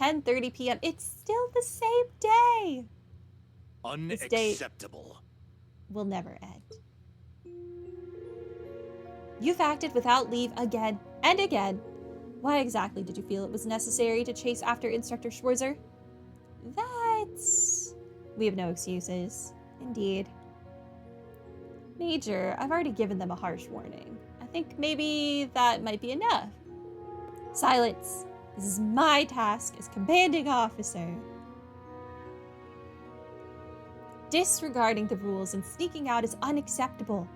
10:30 p.m. It's still the same day. This day Unacceptable. will never end. You've acted without leave again and again. Why exactly did you feel it was necessary to chase after Instructor Schwarzer? That's... We have no excuses. Indeed. Major, I've already given them a harsh warning. I think maybe that might be enough. Silence. This is my task as commanding officer. Disregarding the rules and sneaking out is unacceptable.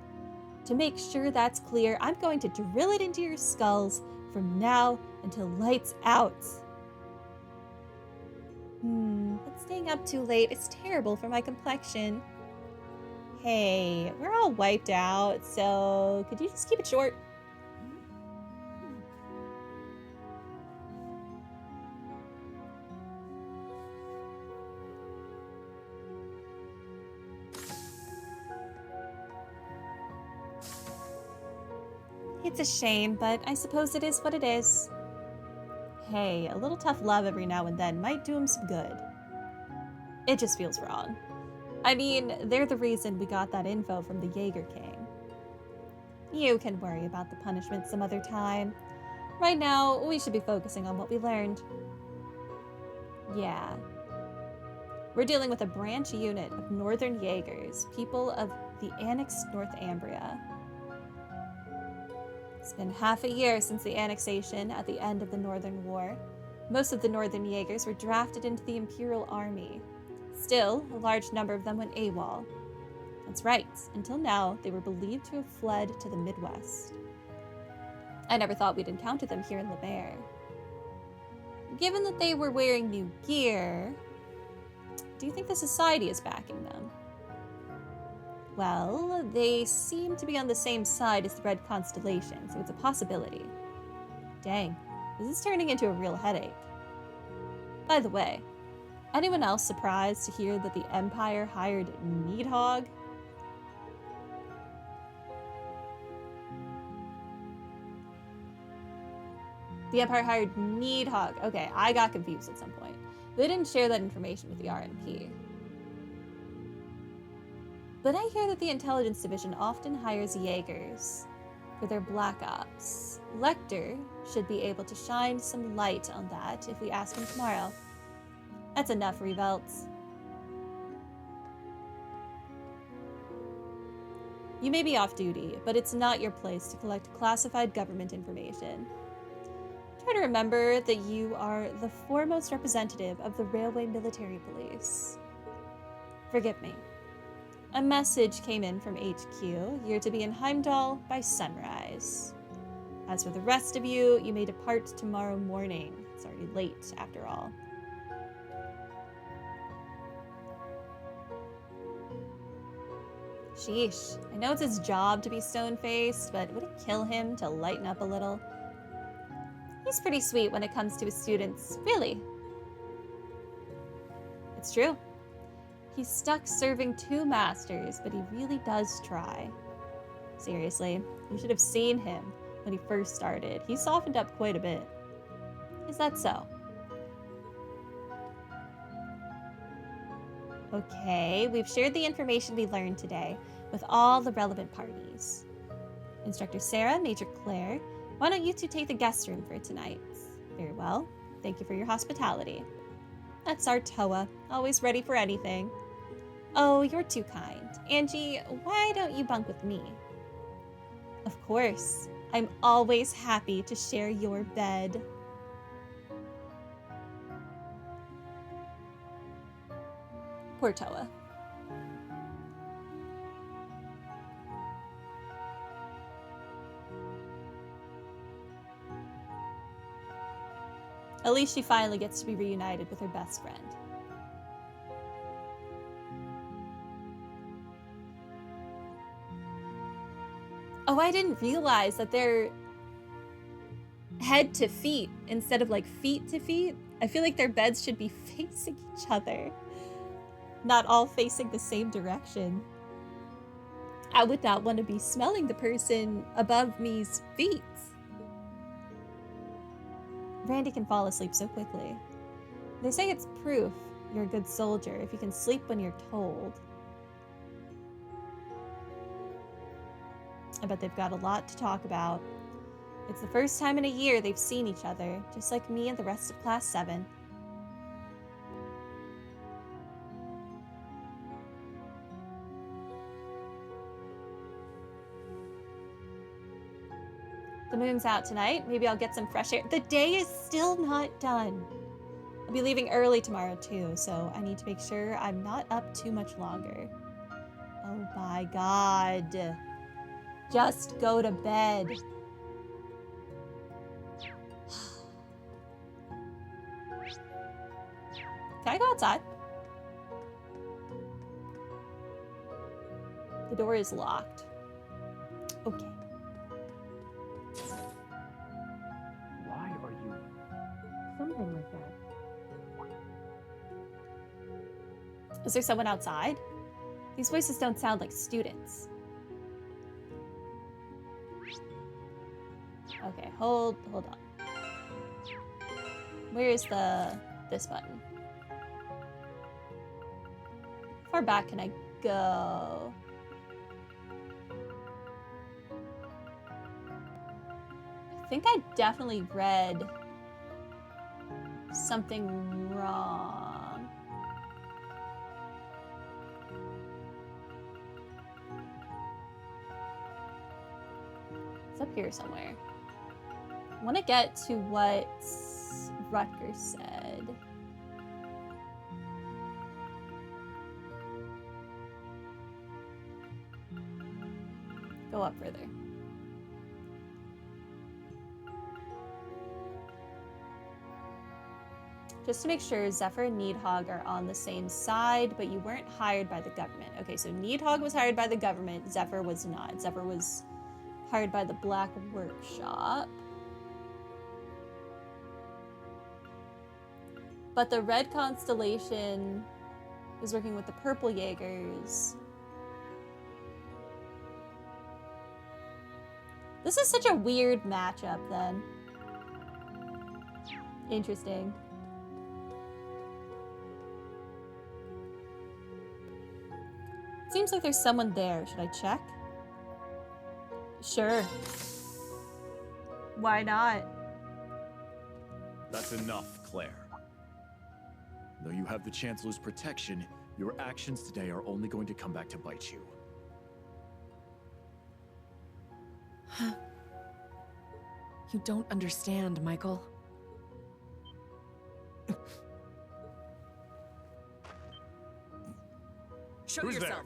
To make sure that's clear, I'm going to drill it into your skulls from now until lights out. But staying up too late is terrible for my complexion. Hey, we're all wiped out, so could you just keep it short? It's a shame, but I suppose it is what it is. Hey, a little tough love every now and then might do him some good. It just feels wrong. I mean, they're the reason we got that info from the Jaeger King. You can worry about the punishment some other time. Right now, we should be focusing on what we learned. Yeah. We're dealing with a branch unit of Northern Jaegers, people of the annexed North Ambria. It's been half a year since the annexation at the end of the Northern War. Most of the Northern Jaegers were drafted into the Imperial Army. Still, a large number of them went AWOL. That's right, until now, they were believed to have fled to the Midwest. I never thought we'd encounter them here in Le Maire. Given that they were wearing new gear, do you think the Society is backing them? Well, they seem to be on the same side as the Red Constellation, so it's a possibility. Dang, this is turning into a real headache. By the way, anyone else surprised to hear that the Empire hired Needhog? The Empire hired Needhog. Okay, I got confused at some point. They didn't share that information with the RNP. But I hear that the Intelligence Division often hires Jaegers for their Black Ops. Lecter should be able to shine some light on that if we ask him tomorrow. That's enough, Revelts. You may be off duty, but it's not your place to collect classified government information. Try to remember that you are the foremost representative of the Railway Military Police. Forgive me. A message came in from HQ. You're to be in Heimdall by sunrise. As for the rest of you, you may depart tomorrow morning. It's already late, after all. Sheesh. I know it's his job to be stone-faced, but would it kill him to lighten up a little? He's pretty sweet when it comes to his students, really. It's true. He's stuck serving 2 masters, but he really does try. Seriously, you should have seen him when he first started. He softened up quite a bit. Is that so? Okay, we've shared the information we learned today with all the relevant parties. Instructor Sarah, Major Claire, why don't you two take the guest room for tonight? Very well. Thank you for your hospitality. That's our Toa, always ready for anything. Oh, you're too kind. Angie, why don't you bunk with me? Of course. I'm always happy to share your bed. Poor Toa. At least she finally gets to be reunited with her best friend. Oh, I didn't realize that they're head to feet instead of like feet to feet. I feel like their beds should be facing each other, not all facing the same direction. I would not want to be smelling the person above me's feet. Randy can fall asleep so quickly. They say it's proof you're a good soldier if you can sleep when you're told. I bet they've got a lot to talk about. It's the first time in a year they've seen each other, just like me and the rest of Class 7. The moon's out tonight. Maybe I'll get some fresh air. The day is still not done. I'll be leaving early tomorrow too, so I need to make sure I'm not up too much longer. Oh my god. Just go to bed. Can I go outside? The door is locked. Okay. Why are you... Something like that. Is there someone outside? These voices don't sound like students. Okay, hold on. Where is this button? How far back can I go? I think I definitely read something wrong. It's up here somewhere. I want to get to what Rutger said. Go up further. Just to make sure, Zephyr and Needhog are on the same side, but you weren't hired by the government. Okay, so Needhog was hired by the government. Zephyr was not. Zephyr was hired by the Black Workshop. But the Red Constellation is working with the Purple Jaegers. This is such a weird matchup, then. Interesting. Seems like there's someone there. Should I check? Sure. Why not? That's enough, Claire. Though you have the Chancellor's protection, your actions today are only going to come back to bite you. You don't understand, Michael. Show Who's yourself. there?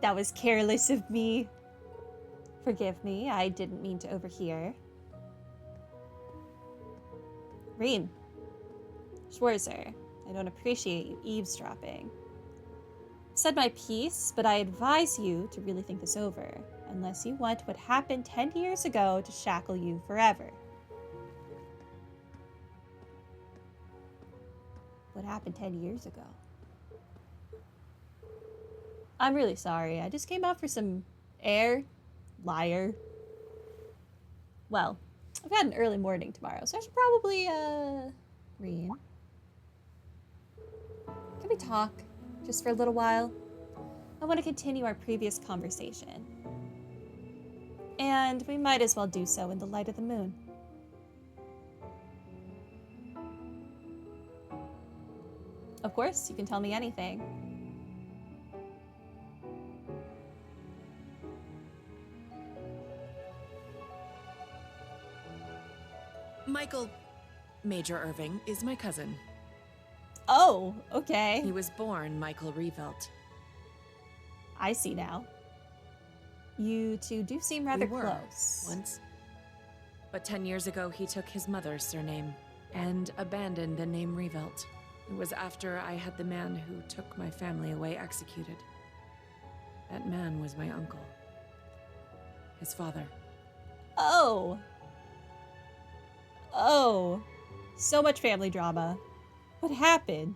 That was careless of me. Forgive me, I didn't mean to overhear. Reem. Schwarzer, I don't appreciate you eavesdropping. I've said my piece, but I advise you to really think this over, unless you want what happened 10 years ago to shackle you forever. What happened 10 years ago? I'm really sorry. I just came out for some air. Liar. Well, I've got an early morning tomorrow, so I should probably, read. Can we talk? Just for a little while? I want to continue our previous conversation. And we might as well do so in the light of the moon. Of course, you can tell me anything. Michael, Major Irving, is my cousin. Oh, okay. He was born Michael Revelt. I see now. You two do seem rather We were, close. once. But 10 years ago, he took his mother's surname and abandoned the name Revelt. It was after I had the man who took my family away executed. That man was my uncle. His father. Oh. Oh. So much family drama. What happened?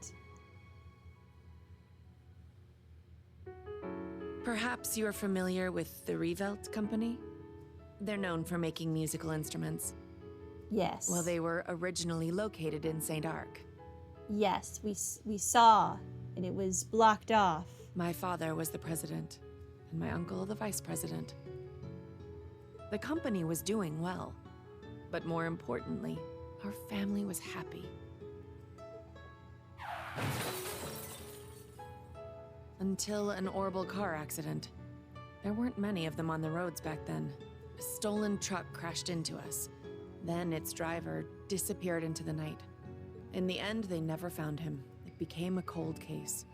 Perhaps you're familiar with the Revelt Company? They're known for making musical instruments. Yes. Well, they were originally located in St. Arc. Yes, we saw, and it was blocked off. My father was the president, and my uncle the vice president. The company was doing well, but more importantly, our family was happy. Until an horrible car accident. There weren't many of them on the roads back then. A stolen truck crashed into us. Then its driver disappeared into the night. In the end, they never found him. It became a cold case.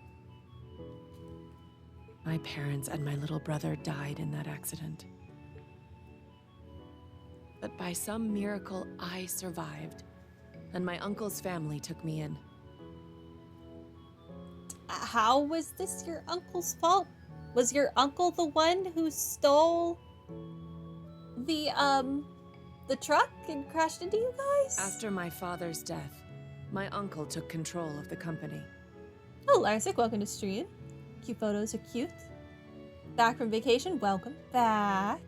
My parents and my little brother died in that accident. But by some miracle, I survived, and my uncle's family took me in. How was this your uncle's fault? Was your uncle the one who stole the truck and crashed into you guys? After my father's death, my uncle took control of the company. Oh, Larsic, welcome to stream. Cute photos are cute. Back from vacation, welcome back.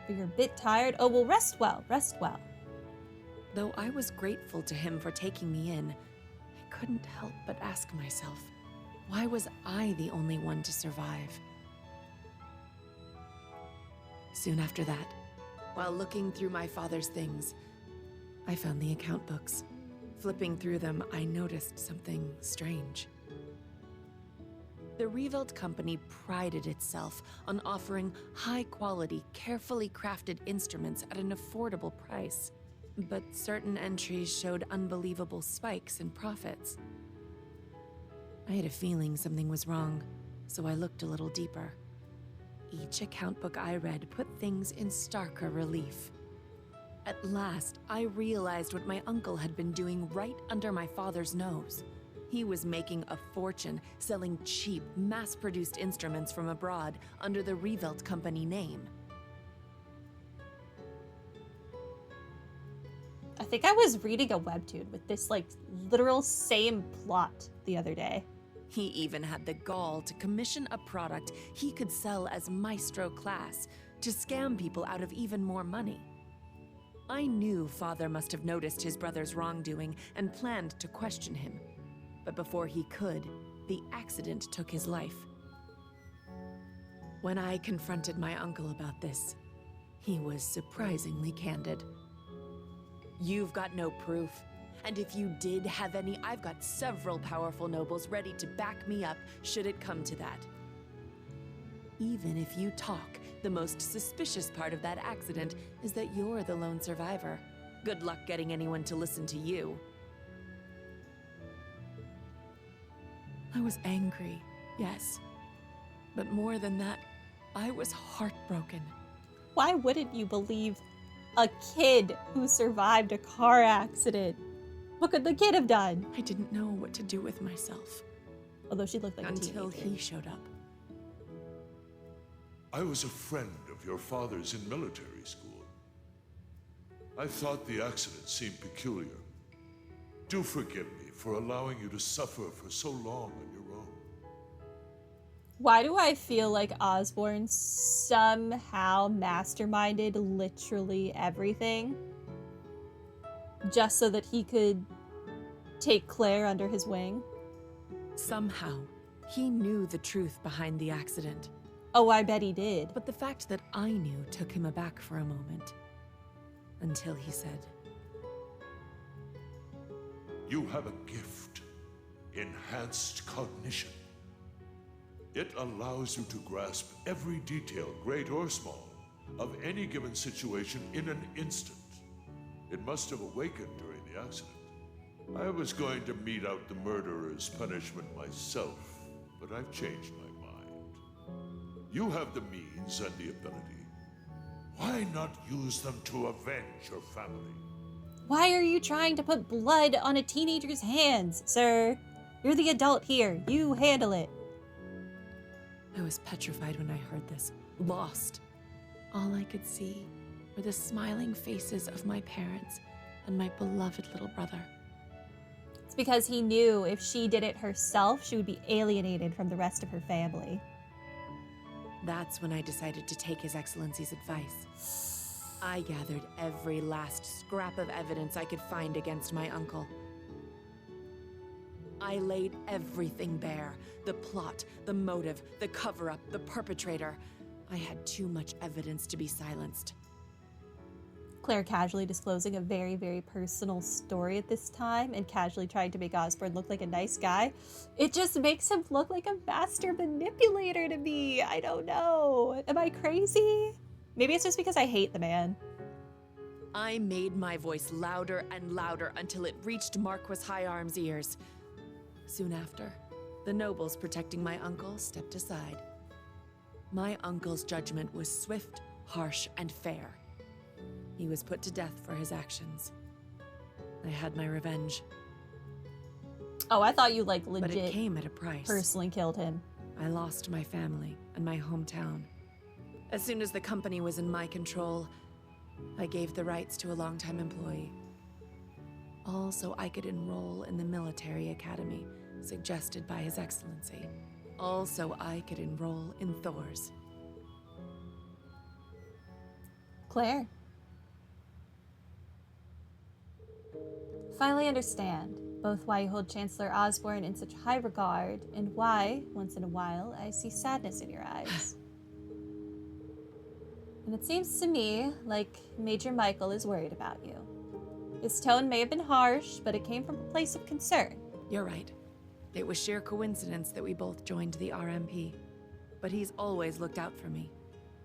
But you're a bit tired. Oh, well, rest well, rest well. Though I was grateful to him for taking me in, I couldn't help but ask myself, why was I the only one to survive? Soon after that, while looking through my father's things, I found the account books. Flipping through them, I noticed something strange. The Revolt Company prided itself on offering high-quality, carefully crafted instruments at an affordable price. But certain entries showed unbelievable spikes in profits. I had a feeling something was wrong, so I looked a little deeper. Each account book I read put things in starker relief. At last, I realized what my uncle had been doing right under my father's nose. He was making a fortune selling cheap, mass-produced instruments from abroad under the Revolt Company name. I think I was reading a webtoon with this, like, literal same plot the other day. He even had the gall to commission a product he could sell as Maestro class to scam people out of even more money. I knew Father must have noticed his brother's wrongdoing and planned to question him. But before he could, the accident took his life. When I confronted my uncle about this, he was surprisingly candid. You've got no proof, and if you did have any, I've got several powerful nobles ready to back me up should it come to that. Even if you talk, the most suspicious part of that accident is that you're the lone survivor. Good luck getting anyone to listen to you. I was angry, yes. But more than that, I was heartbroken. Why wouldn't you believe a kid who survived a car accident? What could the kid have done? I didn't know what to do with myself. Although she looked like until a teenager. he showed up. I was a friend of your father's in military school. I thought the accident seemed peculiar. Do forgive me for allowing you to suffer for so long on your own. Why do I feel like Osbourne somehow masterminded literally everything just so that he could take Claire under his wing? Somehow, he knew the truth behind the accident. Oh, I bet he did. But the fact that I knew took him aback for a moment. Until he said, You have a gift, enhanced cognition. It allows you to grasp every detail, great or small, of any given situation in an instant. It must have awakened during the accident. I was going to mete out the murderer's punishment myself, but I've changed my mind. You have the means and the ability. Why not use them to avenge your family? Why are you trying to put blood on a teenager's hands, sir? You're the adult here. You handle it. I was petrified when I heard this, lost. All I could see were the smiling faces of my parents and my beloved little brother. It's because he knew if she did it herself, she would be alienated from the rest of her family. That's when I decided to take His Excellency's advice. I gathered every last scrap of evidence I could find against my uncle. I laid everything bare. The plot, the motive, the cover-up, the perpetrator. I had too much evidence to be silenced. Claire casually disclosing a very, very personal story at this time and casually trying to make Osbourne look like a nice guy. It just makes him look like a master manipulator to me. I don't know. Am I crazy? Maybe it's just because I hate the man. I made my voice louder and louder until it reached Marquis Higharm's ears. Soon after, the nobles protecting my uncle stepped aside. My uncle's judgment was swift, harsh, and fair. He was put to death for his actions. I had my revenge. Oh, I thought you But it legit came at a price. personally killed him. I lost my family and my hometown. As soon as the company was in my control, I gave the rights to a longtime employee. All so I could enroll in the military academy suggested by His Excellency. All so I could enroll in Thor's. Claire. Finally understand both why you hold Chancellor Osbourne in such high regard and why, once in a while, I see sadness in your eyes. And it seems to me like Major Michael is worried about you. His tone may have been harsh, but it came from a place of concern. You're right. It was sheer coincidence that we both joined the RMP. But he's always looked out for me,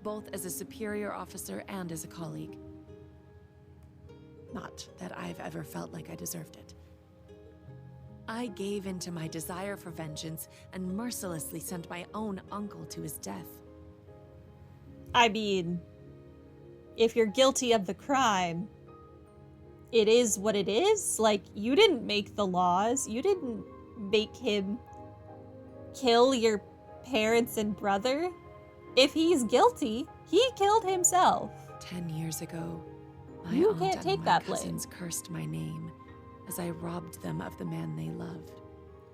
both as a superior officer and as a colleague. Not that I've ever felt like I deserved it. I gave in to my desire for vengeance and mercilessly sent my own uncle to his death. I mean, if you're guilty of the crime, it is what it is. Like, you didn't make the laws. You didn't make him kill your parents and brother. If he's guilty, he killed himself. 10 years ago, my You aunt can't and take my that blame. cousins cursed my name as I robbed them of the man they loved.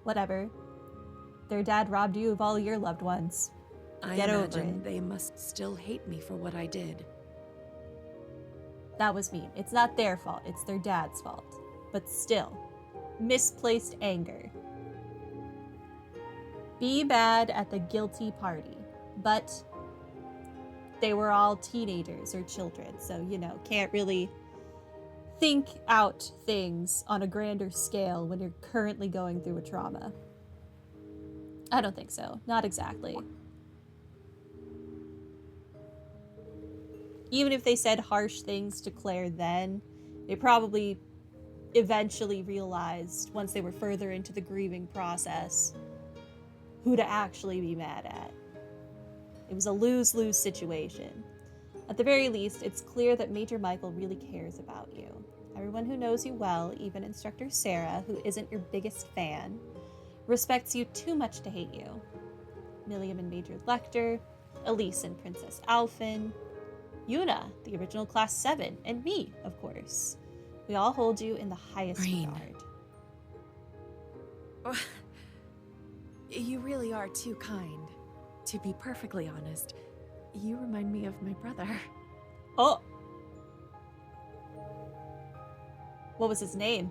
Whatever. Their dad robbed you of all your loved ones. I Get over imagine it. they must still hate me for what I did. That was mean. It's not their fault. It's their dad's fault. But still, misplaced anger. Be mad at the guilty party. But they were all teenagers or children, so, can't really think out things on a grander scale when you're currently going through a trauma. I don't think so. Not exactly. Even if they said harsh things to Claire then, they probably eventually realized, once they were further into the grieving process, who to actually be mad at. It was a lose-lose situation. At the very least, it's clear that Major Michael really cares about you. Everyone who knows you well, even Instructor Sarah, who isn't your biggest fan, respects you too much to hate you. Milliam and Major Lecter, Elise and Princess Alphen, Yuna, the original Class 7, and me, of course. We all hold you in the highest Rain. regard. You really are too kind. To be perfectly honest, you remind me of my brother. Oh! What was his name?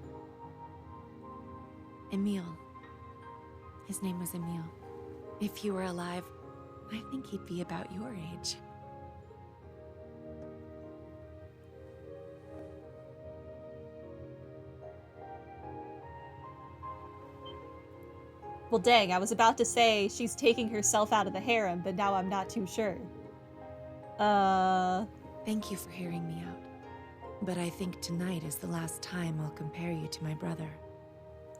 Emile. His name was Emile. If he were alive, I think he'd be about your age. Well, dang, I was about to say she's taking herself out of the harem, but now I'm not too sure. Thank you for hearing me out. But I think tonight is the last time I'll compare you to my brother.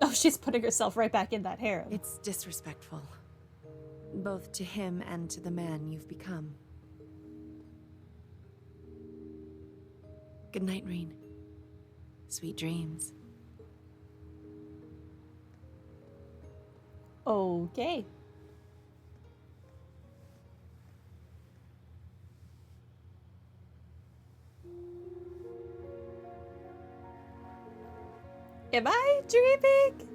Oh, she's putting herself right back in that harem. It's disrespectful. Both to him and to the man you've become. Good night, Rain. Sweet dreams. Okay. Am I dreaming?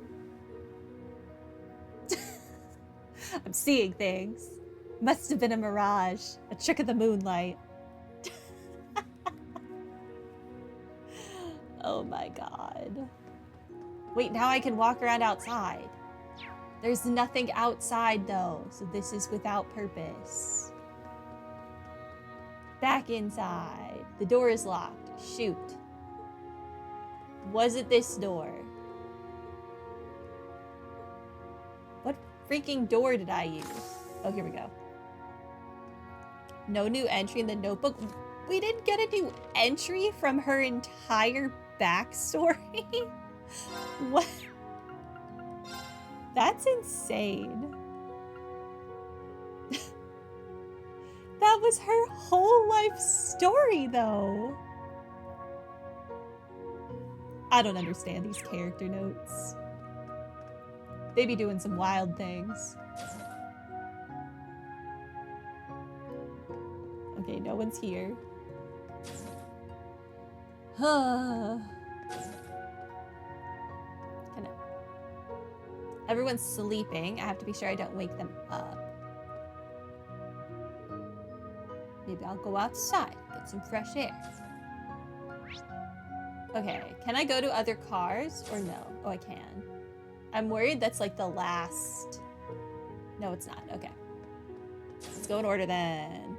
I'm seeing things. Must have been a mirage, a trick of the moonlight. Oh my god. Wait, now I can walk around outside. There's nothing outside though, so this is without purpose. Back inside. The door is locked. Shoot. Was it this door? What freaking door did I use? Oh, here we go. No new entry in the notebook. We didn't get a new entry from her entire backstory? What? That's insane. That was her whole life story, though. I don't understand these character notes. They be doing some wild things. Okay, no one's here. Everyone's sleeping. I have to be sure I don't wake them up. Maybe I'll go outside, get some fresh air. Okay, can I go to other cars or no? Oh, I can. I'm worried that's like the last... No, it's not. Okay. Let's go in order then.